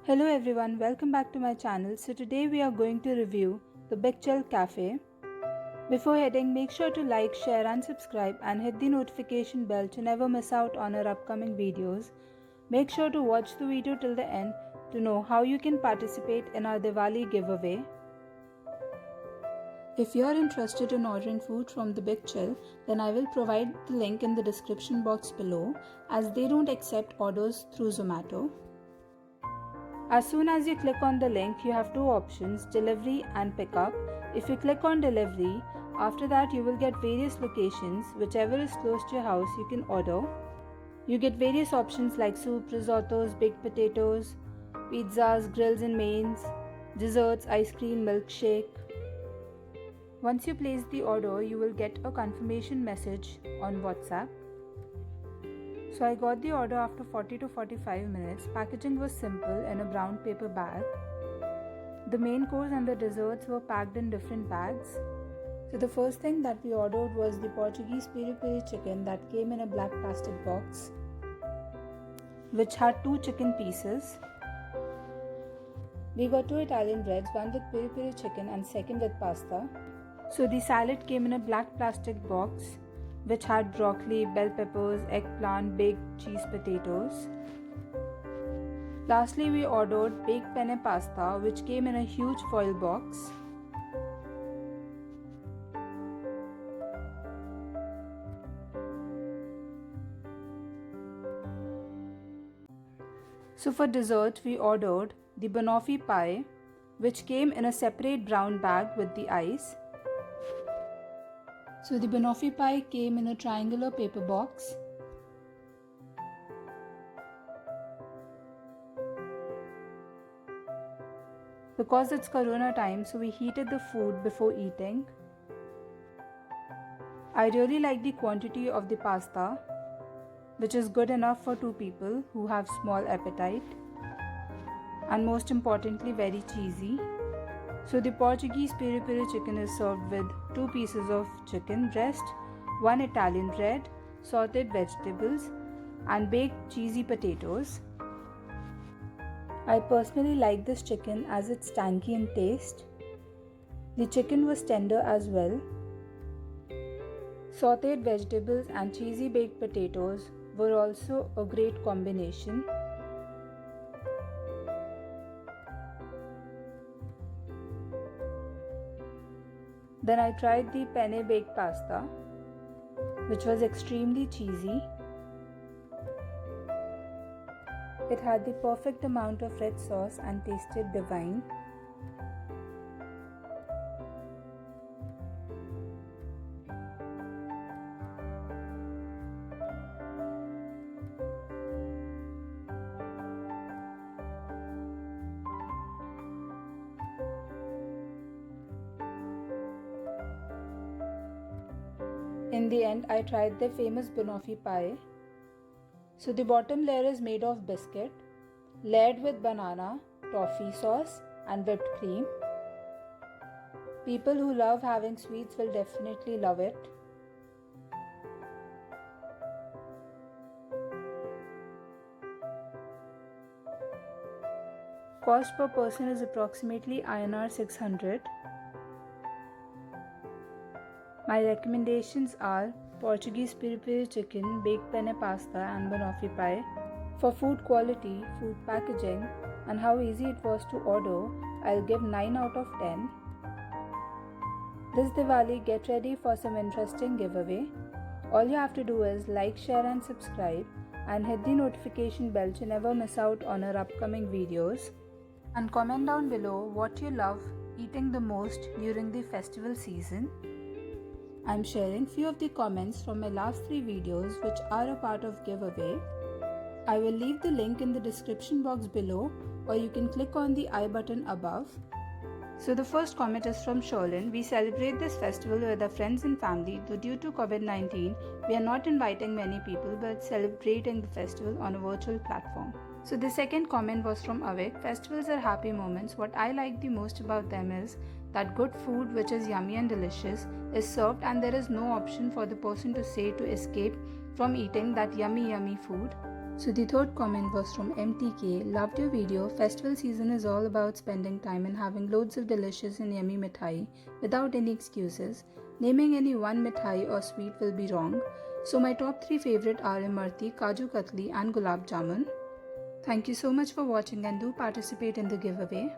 Hello everyone, welcome back to my channel. So today we are going to review the Big Chill Cafe. Before heading, make sure to like, share and subscribe and hit the notification bell to never miss out on our upcoming videos. Make sure to watch the video till the end to know how you can participate in our Diwali giveaway. If you are interested in ordering food from the Big Chill, then I will provide the link in the description box below as they don't accept orders through Zomato. As soon as you click on the link, you have two options, delivery and pickup. If you click on delivery, after that you will get various locations, whichever is close to your house you can order. You get various options like soup, risottos, baked potatoes, pizzas, grills and mains, desserts, ice cream, milkshake. Once you place the order, you will get a confirmation message on WhatsApp. So I got the order after 40 to 45 minutes. Packaging was simple in a brown paper bag. The main course and the desserts were packed in different bags. So the first thing that we ordered was the Portuguese peri peri chicken that came in a black plastic box, which had 2 chicken pieces. We got 2 Italian breads, one with peri peri chicken and second with pasta. So the salad came in a black plastic box, which had broccoli, bell peppers, eggplant, baked cheese potatoes. Lastly, we ordered baked penne pasta, which came in a huge foil box. So for dessert, we ordered the banoffee pie, which came in a separate brown bag with the ice. So the banoffee pie came in a triangular paper box. Because it's Corona time, so we heated the food before eating. I really like the quantity of the pasta, which is good enough for 2 people who have small appetite. And most importantly, very cheesy. So the Portuguese peri peri chicken is served with 2 pieces of chicken breast, 1 Italian bread, sauteed vegetables and baked cheesy potatoes. I personally like this chicken as it's tangy in taste. The chicken was tender as well. Sauteed vegetables and cheesy baked potatoes were also a great combination. Then I tried the penne baked pasta, which was extremely cheesy. It had the perfect amount of red sauce and tasted divine. In the end, I tried their famous banoffee pie. So the bottom layer is made of biscuit, layered with banana, toffee sauce and whipped cream. People who love having sweets will definitely love it. Cost per person is approximately INR 600. My recommendations are Portuguese peri peri chicken, baked penne pasta and banoffee pie. For food quality, food packaging and how easy it was to order, I'll give 9 out of 10. This Diwali, get ready for some interesting giveaway. All you have to do is like, share and subscribe and hit the notification bell to never miss out on our upcoming videos. And comment down below what you love eating the most during the festival season. I'm sharing few of the comments from my last 3 videos which are a part of giveaway. I will leave the link in the description box below or you can click on the I button above. So the first comment is from Sholin. We celebrate this festival with our friends and family, though due to COVID-19, we are not inviting many people but celebrating the festival on a virtual platform. So the second comment was from Avik. Festivals are happy moments. What I like the most about them is that good food, which is yummy and delicious, is served and there is no option for the person to say to escape from eating that yummy food. So the third comment was from MTK. Loved your video. Festival season is all about spending time and having loads of delicious and yummy mithai without any excuses. Naming any one mithai or sweet will be wrong. So my top 3 favorite are Imarti, Kaju Katli and Gulab Jamun. Thank you so much for watching and do participate in the giveaway.